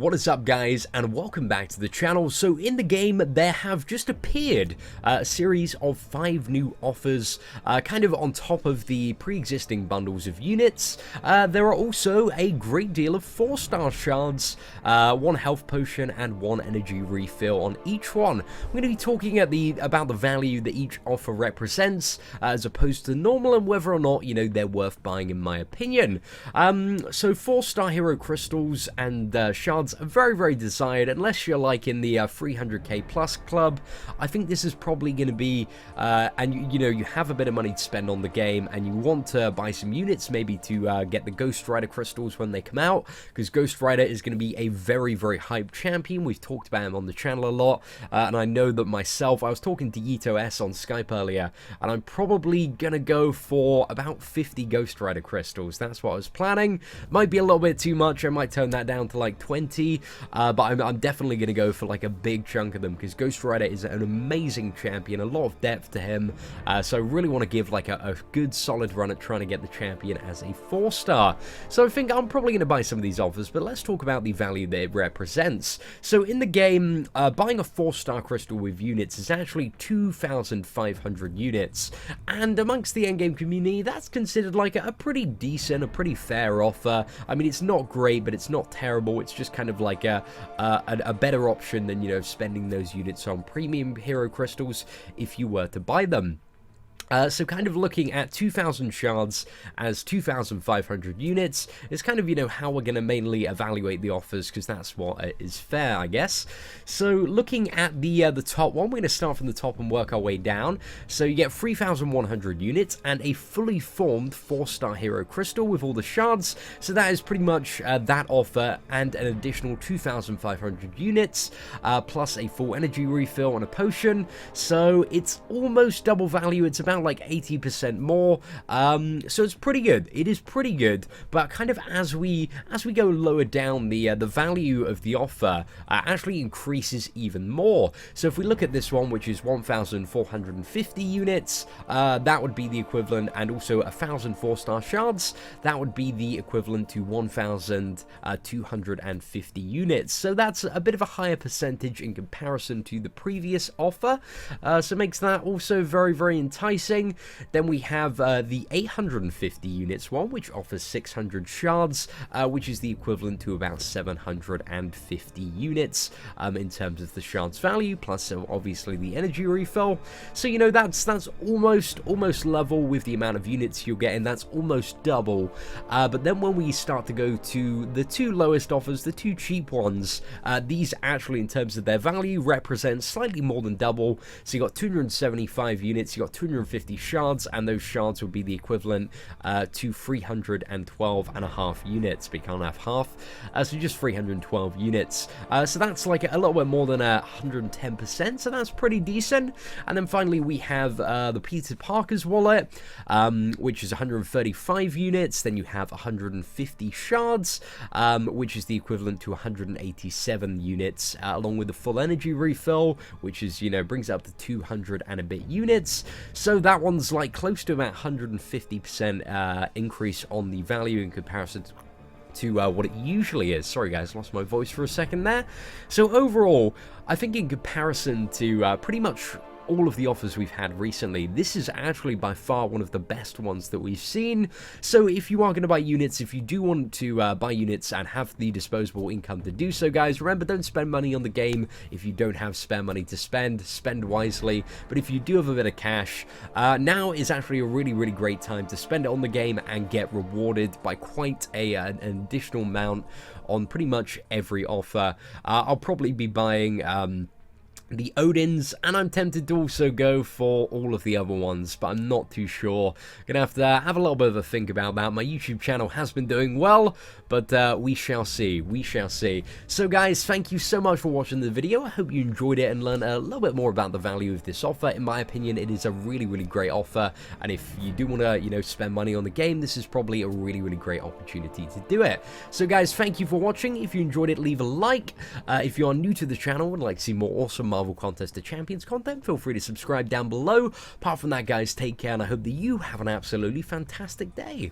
What is up, guys, and welcome back to the channel. So in the game there have just appeared a series of 5 new offers kind of on top of the pre-existing bundles of units. There are also a great deal of 4 Star Shards, 1 health potion and 1 energy refill on each one. I'm going to be talking about the value that each offer represents as opposed to normal, and whether or not, you know, they're worth buying in my opinion. So 4 Star Hero Crystals and Shards are very, very desired unless you're like in the 300k plus club. I think this is probably going to be, and you know, you have a bit of money to spend on the game and you want to buy some units maybe to get the Ghost Rider crystals when they come out, because Ghost Rider is going to be a very, very hyped champion. We've talked about him on the channel a lot, and I know that myself, I was talking to Yito S on Skype earlier, and I'm probably going to go for about 50 Ghost Rider crystals. That's what I was planning. Might be a little bit too much. I might turn that down to like 20, but I'm definitely going to go for like a big chunk of them, because Ghost Rider is an amazing champion, a lot of depth to him, so I really want to give like a good solid run at trying to get the champion as a 4-star. So I think I'm probably going to buy some of these offers, but let's talk about the value that it represents. So in the game, buying a 4-star crystal with units is actually 2,500 units, and amongst the endgame community, that's considered like a pretty decent, a pretty fair offer. I mean, it's not great, but it's not terrible. It's just kind of like a better option than, you know, spending those units on premium hero crystals if you were to buy them. So kind of looking at 2,000 shards as 2,500 units is kind of, you know, how we're going to mainly evaluate the offers, because that's what is fair, I guess. So looking at the top one, we're going to start from the top and work our way down. So you get 3,100 units and a fully formed 4-star hero crystal with all the shards. So that is pretty much that offer, and an additional 2,500 units plus a full energy refill and a potion. So it's almost double value. It's about like 80% more, so it's pretty good. It is pretty good, but kind of as we go lower down, the value of the offer actually increases even more. So if we look at this one, which is 1,450 units, that would be the equivalent, and also 1,000 4-star shards, that would be the equivalent to 1,250 units. So that's a bit of a higher percentage in comparison to the previous offer, so it makes that also very, very enticing. Then we have the 850 units one, which offers 600 shards, which is the equivalent to about 750 units in terms of the shards value, plus obviously the energy refill. So, you know, that's almost level with the amount of units you're getting. That's almost double. But then when we start to go to the 2 lowest offers, the 2 cheap ones, these actually in terms of their value represent slightly more than double. So you got 275 units, you got 250 shards, and those shards will be the equivalent to 312.5 units, but you can't have half, so just 312 units. So that's like a little bit more than 110%, so that's pretty decent. And then finally we have the Peter Parker's wallet, which is 135 units. Then you have 150 shards, which is the equivalent to 187 units, along with the full energy refill, which is, you know, brings up to 200 and a bit units. So that one's like close to about 150% increase on the value in comparison to what it usually is. Sorry guys, lost my voice for a second there. So overall, I think in comparison to pretty much all of the offers we've had recently, this is actually by far one of the best ones that we've seen. So if you are going to buy units, if you do want to buy units and have the disposable income to do so, guys, remember, don't spend money on the game if you don't have spare money to spend wisely. But if you do have a bit of cash, now is actually a really, really great time to spend it on the game and get rewarded by quite an additional amount on pretty much every offer. I'll probably be buying the Odins, and I'm tempted to also go for all of the other ones, but I'm not too sure. Gonna have to have a little bit of a think about that. My YouTube channel has been doing well, but we shall see. We shall see. So guys, thank you so much for watching the video. I hope you enjoyed it and learned a little bit more about the value of this offer. In my opinion, it is a really, really great offer, and if you do want to, you know, spend money on the game, this is probably a really, really great opportunity to do it. So guys, thank you for watching. If you enjoyed it, leave a like. If you are new to the channel and would like to see more awesome Marvel Contest of Champions content, feel free to subscribe down below. Apart from that, guys, take care, and I hope that you have an absolutely fantastic day.